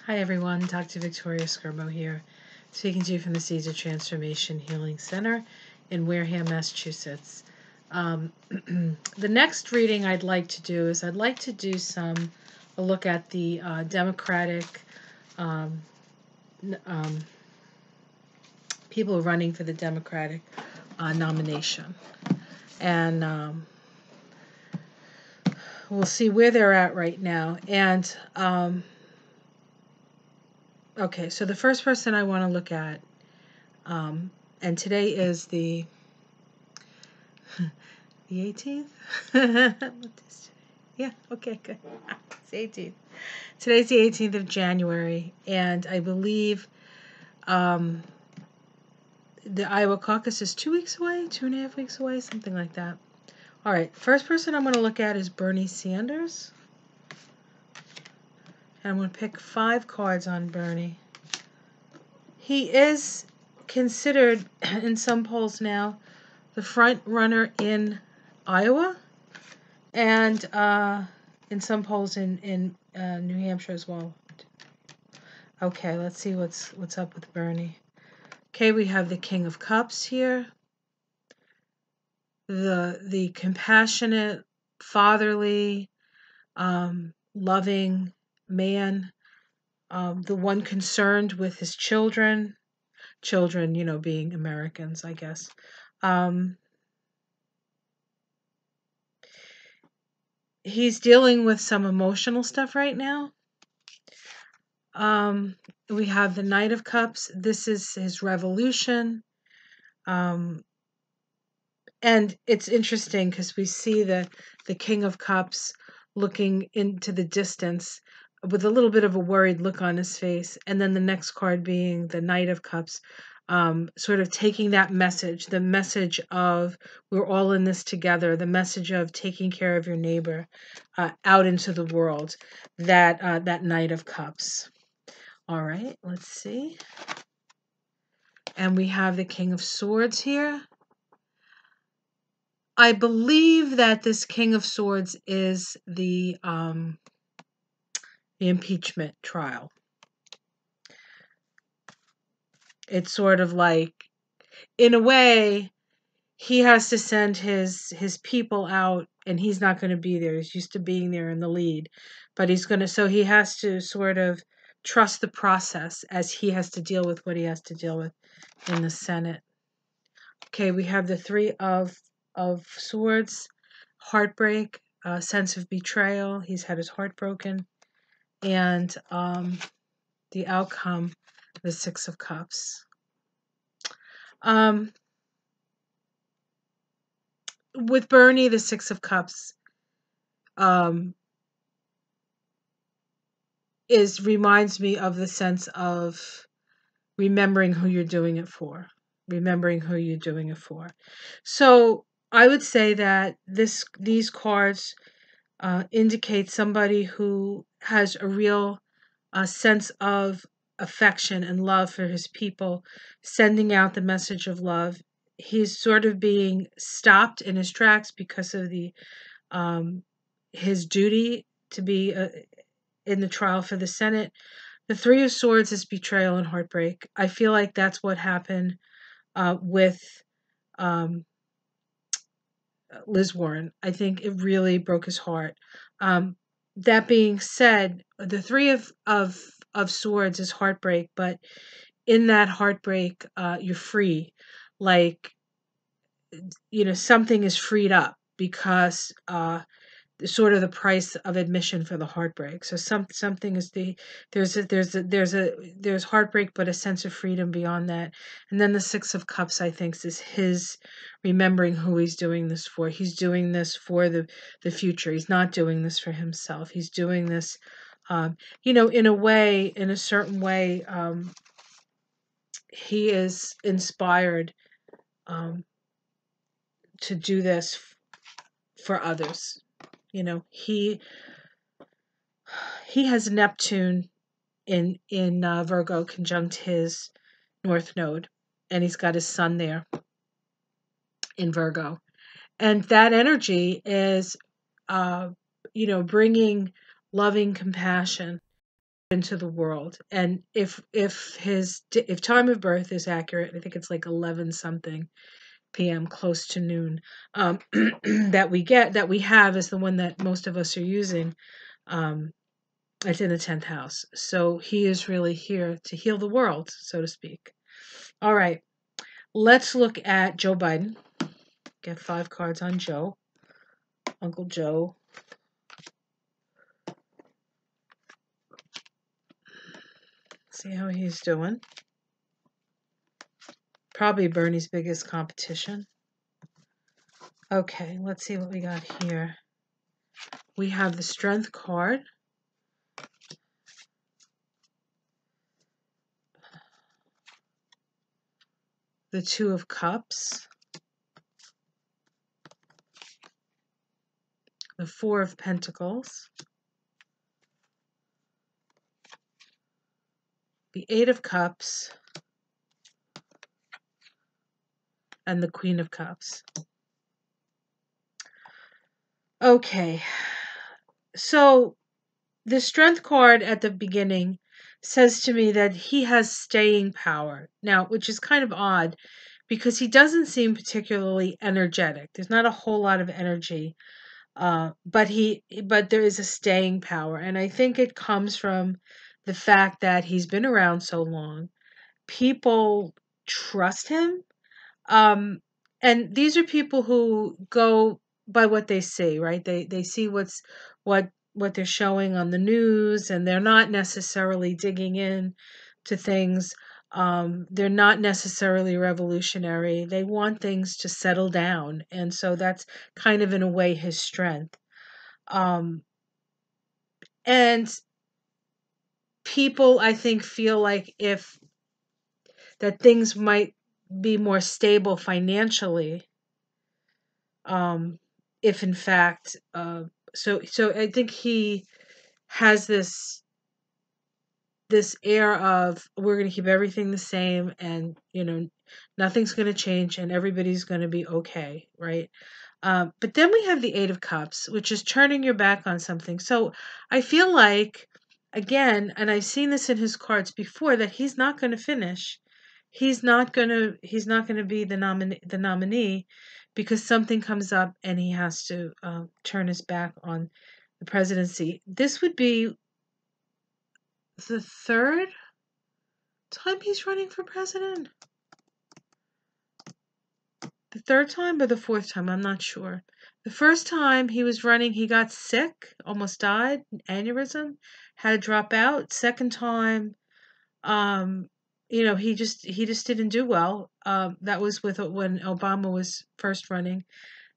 Hi everyone, Dr. Victoria Skirbo here, speaking to you from the Seeds of Transformation Healing Center in Wareham, Massachusetts. The next reading I'd like to do is a look at the Democratic people running for the Democratic nomination. And we'll see where they're at right now. And okay, so the first person I want to look at, and today is the 18th? What is today? Yeah, okay, good. It's 18th. Today's the 18th of January, and I believe the Iowa caucus is 2 weeks away, 2.5 weeks away, something like that. All right, first person I'm going to look at is Bernie Sanders. And I'm going to pick 5 cards on Bernie. He is considered, in some polls now, the front runner in Iowa, and in some polls in New Hampshire as well. Okay, let's see what's up with Bernie. Okay, we have the King of Cups here. The compassionate, fatherly, loving man, the one concerned with his children, being Americans, I guess. He's dealing with some emotional stuff right now. We have the Knight of Cups. This is his revolution. And it's interesting because we see the King of Cups looking into the distance with a little bit of a worried look on his face. And then the next card being the Knight of Cups, sort of taking that message, the message of we're all in this together, the message of taking care of your neighbor out into the world, that Knight of Cups. All right, let's see. And we have the King of Swords here. I believe that this King of Swords is the impeachment trial. It's sort of like, in a way, he has to send his people out, and he's not going to be there. He's used to being there in the lead, but so he has to sort of trust the process as he has to deal with what he has to deal with in the Senate. Okay, we have the Three of Swords, heartbreak, sense of betrayal. He's had his heart broken. And the outcome, the Six of Cups. With Bernie, the Six of Cups reminds me of the sense of remembering who you're doing it for. Remembering who you're doing it for. So I would say that these cards indicate somebody who has a real sense of affection and love for his people, sending out the message of love. He's sort of being stopped in his tracks because of his duty to be in the trial for the Senate. The Three of Swords is betrayal and heartbreak. I feel like that's what happened with Liz Warren. I think it really broke his heart. That being said, the Three of Swords is heartbreak, but in that heartbreak, you're free. Like, something is freed up because sort of the price of admission for the heartbreak. So something is there's heartbreak, but a sense of freedom beyond that. And then the Six of Cups, I think, is his remembering who he's doing this for. He's doing this for the future. He's not doing this for himself. He's doing this, in a certain way. He is inspired to do this for others. He has Neptune in Virgo conjunct his North Node, and he's got his Sun there in Virgo, and that energy is, bringing loving compassion into the world. And if time of birth is accurate, I think it's like 11 something p.m., close to noon, that we have is the one that most of us are using. It's in the 10th house. So he is really here to heal the world, so to speak. All right. Let's look at Joe Biden. Get 5 cards on Joe. Uncle Joe. See how he's doing. Probably Bernie's biggest competition. Okay, let's see what we got here. We have the Strength card. The 2 of Cups. The 4 of Pentacles. The 8 of Cups. And the Queen of Cups. Okay, so the Strength card at the beginning says to me that he has staying power. Now, which is kind of odd because he doesn't seem particularly energetic. There's not a whole lot of energy, but there is a staying power, and I think it comes from the fact that he's been around so long. People trust him. And these are people who go by what they see, right? They see what they're showing on the news, and they're not necessarily digging in to things. They're not necessarily revolutionary. They want things to settle down, and so that's kind of in a way his strength. And people, I think, feel like if that things might be more stable financially, if in fact, so I think he has this air of we're going to keep everything the same, and nothing's going to change, and everybody's going to be okay, right? But then we have the 8 of Cups, which is turning your back on something. So I feel like, again, and I've seen this in his cards before, that he's not going to finish. He's not going to be the nominee because something comes up and he has to turn his back on the presidency. This would be the 3rd time he's running for president. The 3rd time or the 4th time, I'm not sure. The first time he was running, he got sick, almost died, aneurysm, had to drop out. Second time, he just didn't do well. That was when Obama was first running,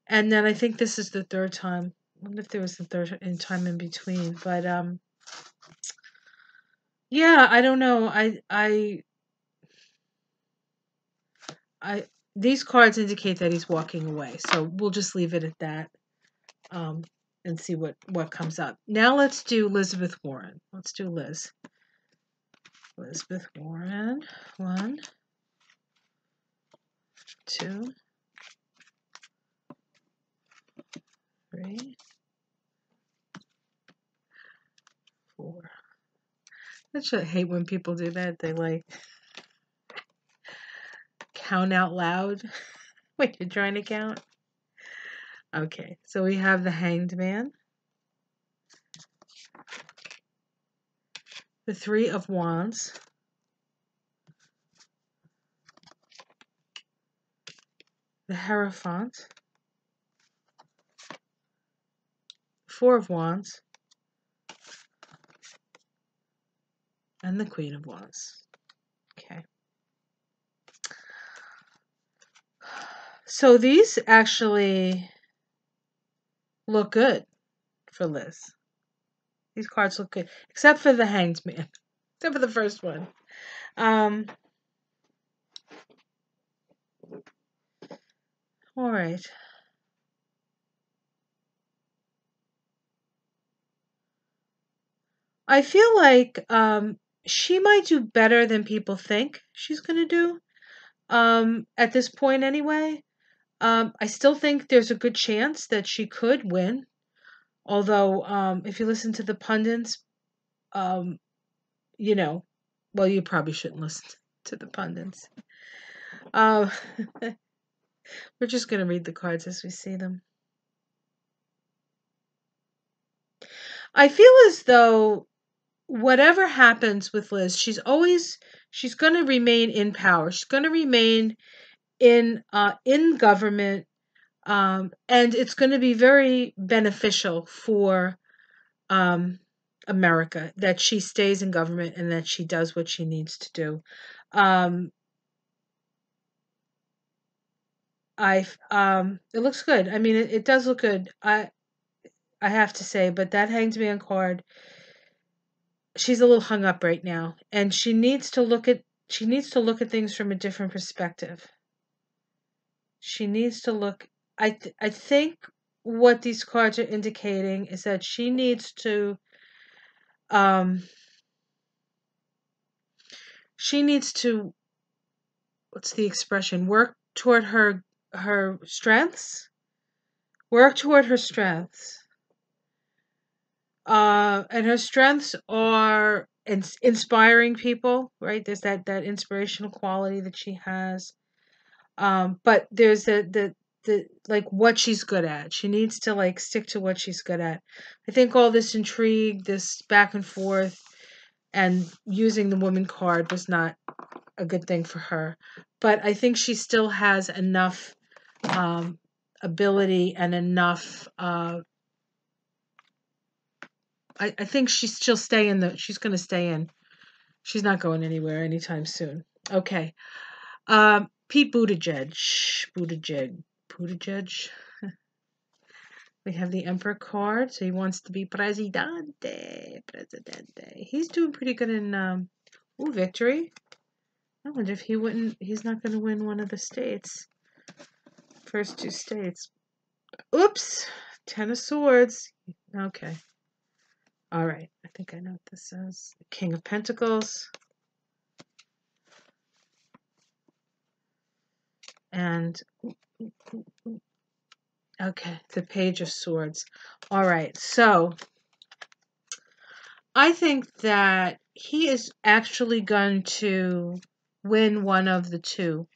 and then I think this is the 3rd time. I wonder if there was the 3rd time in between, but yeah, I don't know. These cards indicate that he's walking away, so we'll just leave it at that, and see what comes up. Now let's do Elizabeth Warren. Let's do Liz. Elizabeth Warren. 1, 2, 3, 4. I hate when people do that. They like count out loud when you're trying to count. Okay, so we have the Hanged Man, the 3 of Wands, the Hierophant, 4 of Wands, and the Queen of Wands. Okay. So these actually look good for Liz. These cards look good, except for the Hanged Man, except for the first one. All right. I feel like she might do better than people think she's going to do, at this point anyway. I still think there's a good chance that she could win. Although, if you listen to the pundits, you know, well, you probably shouldn't listen to the pundits. Uh, we're just going to read the cards as we see them. I feel as though whatever happens with Liz, she's going to remain in power. She's going to remain in government, and it's going to be very beneficial for America that she stays in government and that she does what she needs to do. It looks good. I mean, it does look good. I have to say, but that Hanged Man card, she's a little hung up right now, and she needs to look at things from a different perspective. She needs to look. I think what these cards are indicating is that she needs to what's the expression, work toward her strengths. Work toward her strengths. And her strengths are inspiring people, right? There's that inspirational quality that she has. But there's the like what she's good at. She needs to like stick to what she's good at. I think all this intrigue, this back and forth, and using the woman card was not a good thing for her. But I think she still has enough ability and enough. I think she's going to stay in. She's not going anywhere anytime soon. Okay. Pete Buttigieg. We have the Emperor card, so he wants to be Presidente. He's doing pretty good in victory. I wonder if he's not going to win one of the states. First two states. Oops. 10 of Swords. Okay. All right. I think I know what this is. King of Pentacles. And okay, the Page of Swords. All right. So I think that he is actually going to win one of the two.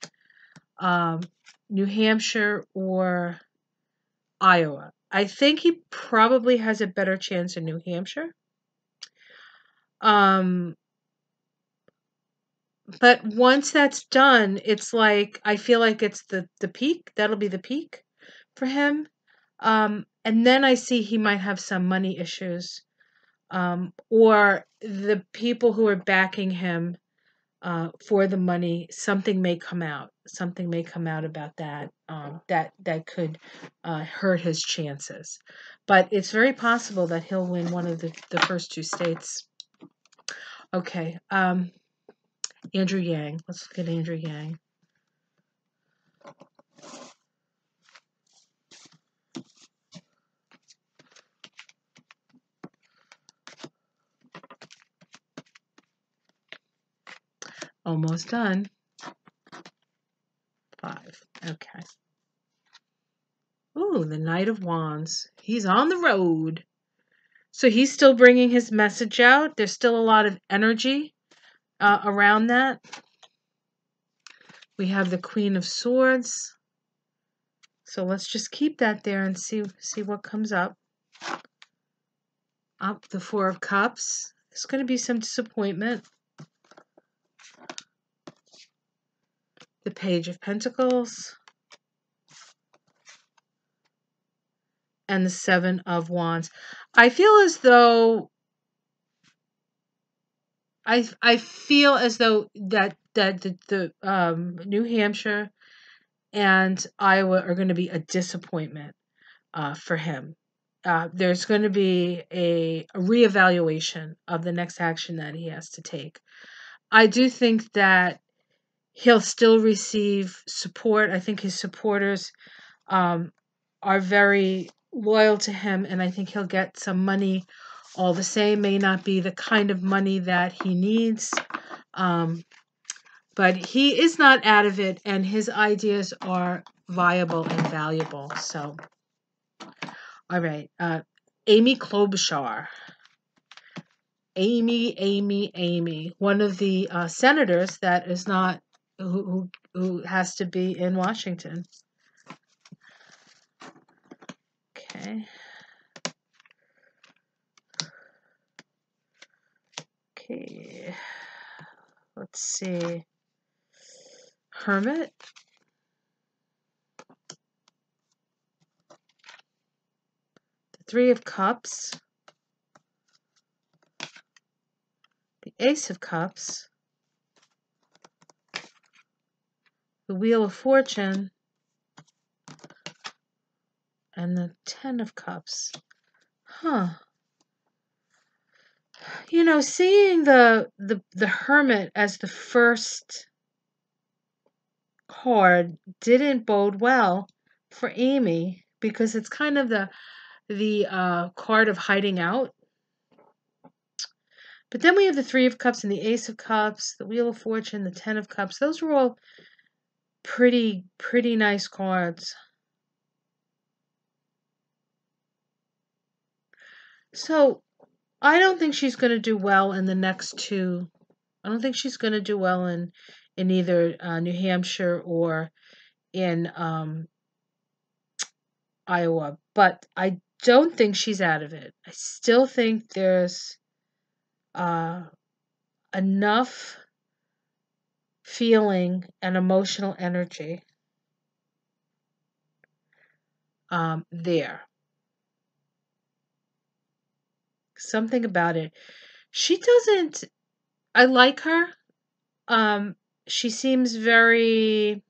New Hampshire or Iowa. I think he probably has a better chance in New Hampshire. But once that's done, it's like I feel like it's the peak. That'll be the peak for him. And then I see he might have some money issues. Or the people who are backing him for the money, something may come out. Something may come out about that that could hurt his chances. But it's very possible that he'll win one of the first two states. Okay. Andrew Yang. Let's look at Andrew Yang. Almost done. 5. Okay. Ooh, the Knight of Wands. He's on the road. So he's still bringing his message out. There's still a lot of energy around that. We have the Queen of Swords. So let's just keep that there and see what comes up. Up the Four of Cups. There's going to be some disappointment. The Page of Pentacles. And the Seven of Wands. I feel as though that the New Hampshire and Iowa are going to be a disappointment for him. There's going to be a reevaluation of the next action that he has to take. I do think that he'll still receive support. I think his supporters are very loyal to him, and I think he'll get some money all the same. May not be the kind of money that he needs, but he is not out of it, and his ideas are viable and valuable. So, all right, Amy Klobuchar. Amy, one of the senators that is not who has to be in Washington. Okay. Okay. Let's see. Hermit. The Three of Cups. The Ace of Cups. The Wheel of Fortune. And the Ten of Cups. Huh. You know, seeing the Hermit as the first card didn't bode well for Amy because it's kind of the card of hiding out. But then we have the Three of Cups and the Ace of Cups, the Wheel of Fortune, the Ten of Cups. Those were all pretty nice cards. So I don't think she's going to do well in the next two. I don't think she's going to do well in either New Hampshire or in Iowa. But I don't think she's out of it. I still think there's enough feeling and emotional energy there. Something about it. She doesn't. I like her. She seems very.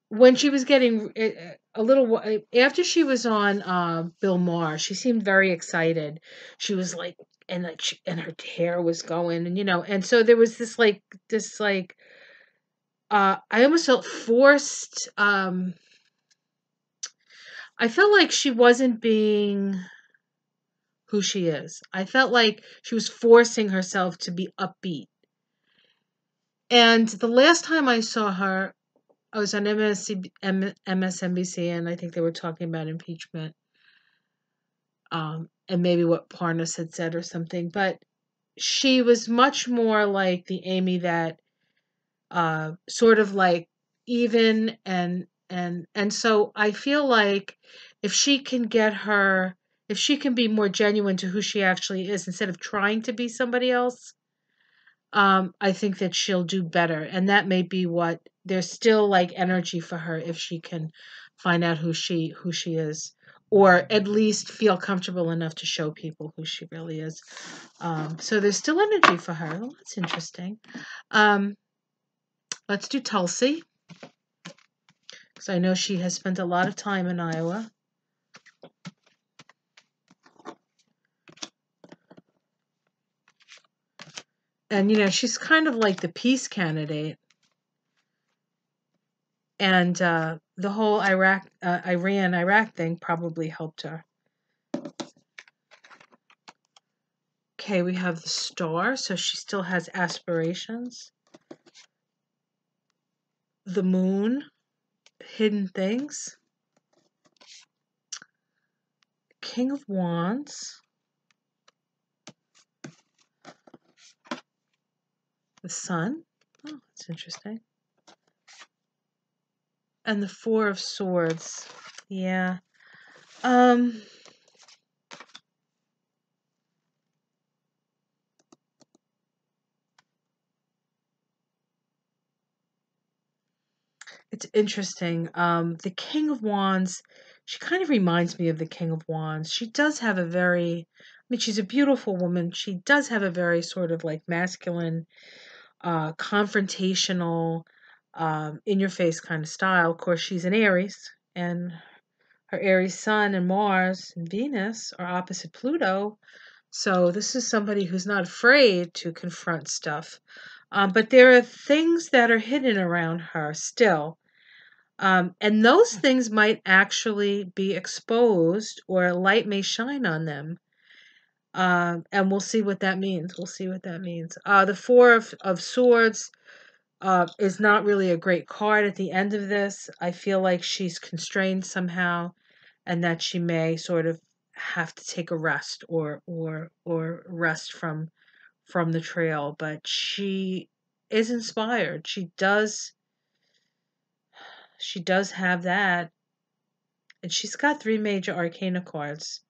When she was getting a little after she was on Bill Maher, she seemed very excited. She was like, and her hair was going, and and so there was this I almost felt forced. I felt like she wasn't being who she is. I felt like she was forcing herself to be upbeat. And the last time I saw her, I was on MSNBC, and I think they were talking about impeachment, and maybe what Parnas had said or something. But she was much more like the Amy that sort of like even and so I feel like if she can be more genuine to who she actually is instead of trying to be somebody else, I think that she'll do better. And that may be what there's still like energy for her if she can find out who she is, or at least feel comfortable enough to show people who she really is. So there's still energy for her. Well, that's interesting. Let's do Tulsi, because I know she has spent a lot of time in Iowa. And she's kind of like the peace candidate. And the whole Iran-Iraq thing probably helped her. Okay, we have the Star, so she still has aspirations. The Moon, hidden things. King of Wands. The Sun. Oh, that's interesting. And the Four of Swords. Yeah. It's interesting. The King of Wands, she kind of reminds me of the King of Wands. She does have a very, she's a beautiful woman. She does have a very sort of like masculine, confrontational, in-your-face kind of style. Of course, she's an Aries, and her Aries Sun and Mars and Venus are opposite Pluto. So this is somebody who's not afraid to confront stuff. But there are things that are hidden around her still. And those things might actually be exposed, or light may shine on them. And we'll see what that means. The Four of Swords is not really a great card at the end of this. I feel like she's constrained somehow. and that she may sort of have to take a rest or rest from the trail, but she is inspired. She does have that, and she's got 3 major arcana cards.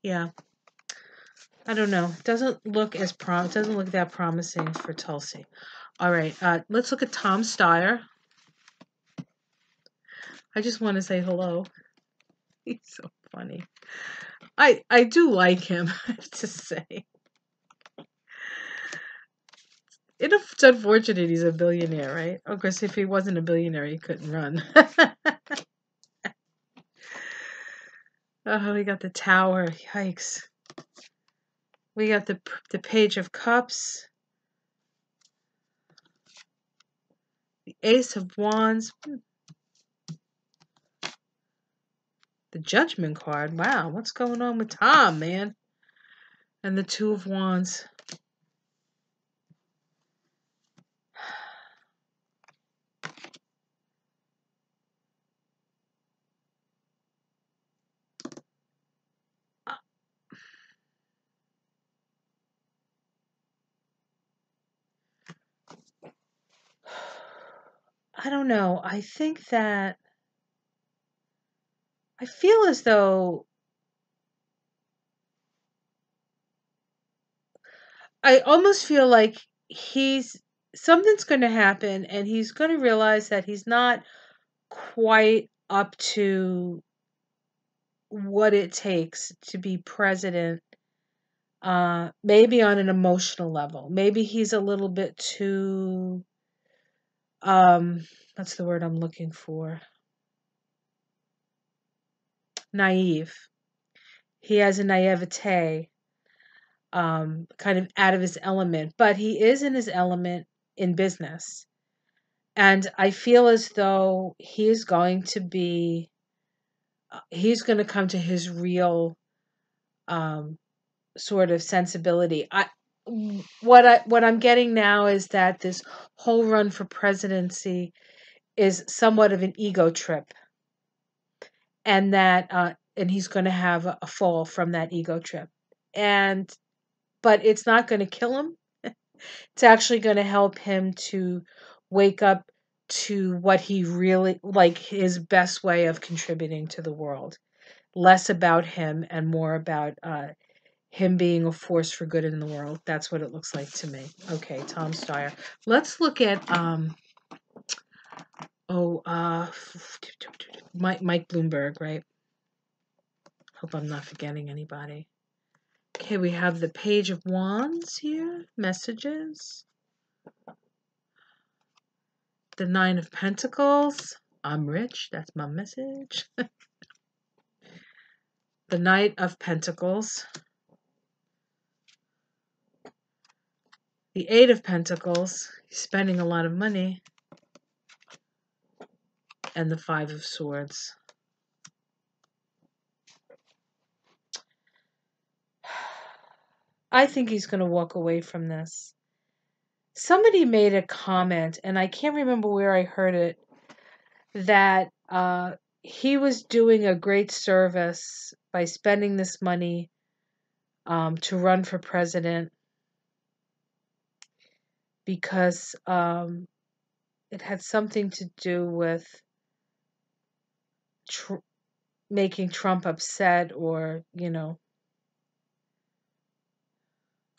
Yeah. I don't know. Doesn't look that promising for Tulsi. All right, let's look at Tom Steyer. I just want to say hello. He's so funny. I do like him, I have to say. It's unfortunate he's a billionaire, right? Of course, if he wasn't a billionaire, he couldn't run. Oh, we got the Tower. Yikes. We got the Page of Cups. The Ace of Wands. The Judgment card. Wow, what's going on with Tom, man? And the Two of Wands. I don't know. I think that I feel as though I almost feel like something's going to happen and he's going to realize that he's not quite up to what it takes to be president. Maybe on an emotional level. Maybe he's a little bit too what's the word I'm looking for? Naive. He has a naivete, kind of out of his element, but he is in his element in business. And I feel as though he's going to come to his real sort of sensibility. What I'm getting now is that this whole run for presidency is somewhat of an ego trip, and he's going to have a fall from that ego trip, but it's not going to kill him. It's actually going to help him to wake up to what he really like, his best way of contributing to the world. Less about him and more about him being a force for good in the world. That's what it looks like to me. Okay, Tom Steyer. Let's look at Mike Bloomberg, right? Hope I'm not forgetting anybody. Okay, we have the Page of Wands here, messages. The Nine of Pentacles. I'm rich. That's my message. The Knight of Pentacles. The Eight of Pentacles. He's spending a lot of money. And the Five of Swords. I think he's going to walk away from this. Somebody made a comment, and I can't remember where I heard it, that he was doing a great service by spending this money to run for president because it had something to do with making Trump upset, or,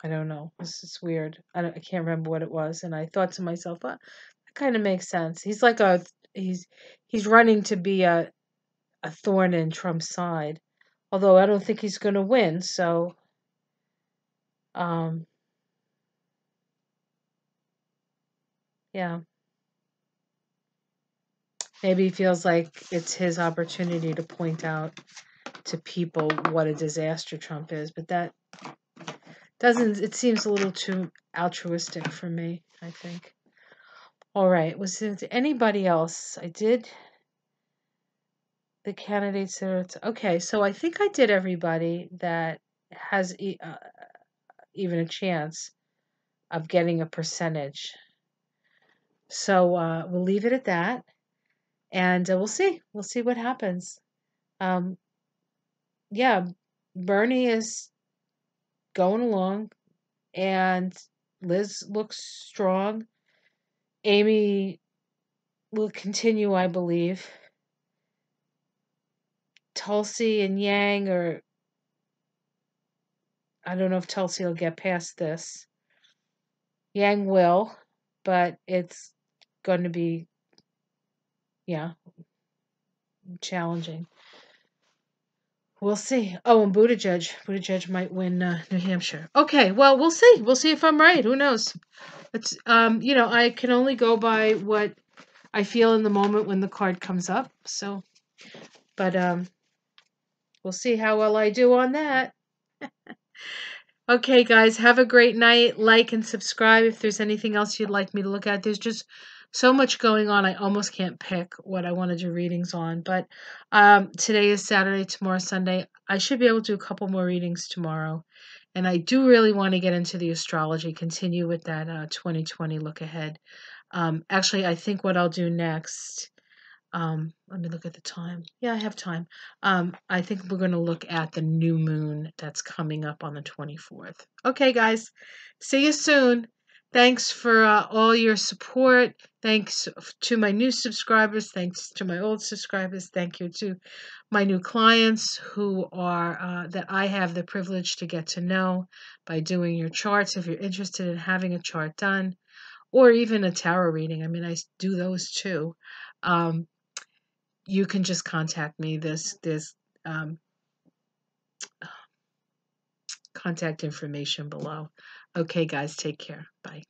I don't know. It's weird. I can't remember what it was, and I thought to myself, well, that kind of makes sense. He's like he's running to be a thorn in Trump's side, although I don't think he's going to win. So, yeah, maybe he feels like it's his opportunity to point out to people what a disaster Trump is, but that doesn't. It seems a little too altruistic for me, I think. All right, was there anybody else? I did the candidates there. Okay, so I think I did everybody that has even a chance of getting a percentage. So we'll leave it at that, and we'll see. We'll see what happens. Um, yeah, Bernie is going along, and Liz looks strong. Amy will continue, I believe. Tulsi and Yang are, I don't know if Tulsi will get past this. Yang will, but it's going to be, yeah, challenging. We'll see. Oh, and Buttigieg might win New Hampshire. Okay, well, we'll see. We'll see if I'm right. Who knows? It's I can only go by what I feel in the moment when the card comes up. So, but we'll see how well I do on that. Okay, guys, have a great night. Like and subscribe if there's anything else you'd like me to look at. There's just so much going on. I almost can't pick what I want to do readings on. But today is Saturday, tomorrow Sunday. I should be able to do a couple more readings tomorrow. And I do really want to get into the astrology, continue with that 2020 look ahead. Actually, I think what I'll do next, let me look at the time. Yeah, I have time. I think we're going to look at the new moon that's coming up on the 24th. Okay, guys. See you soon. Thanks for all your support. Thanks to my new subscribers. Thanks to my old subscribers. Thank you to my new clients who are that I have the privilege to get to know by doing your charts. If you're interested in having a chart done, or even a tarot reading, I mean, I do those too. You can just contact me. There's contact information below. Okay, guys, take care. Bye.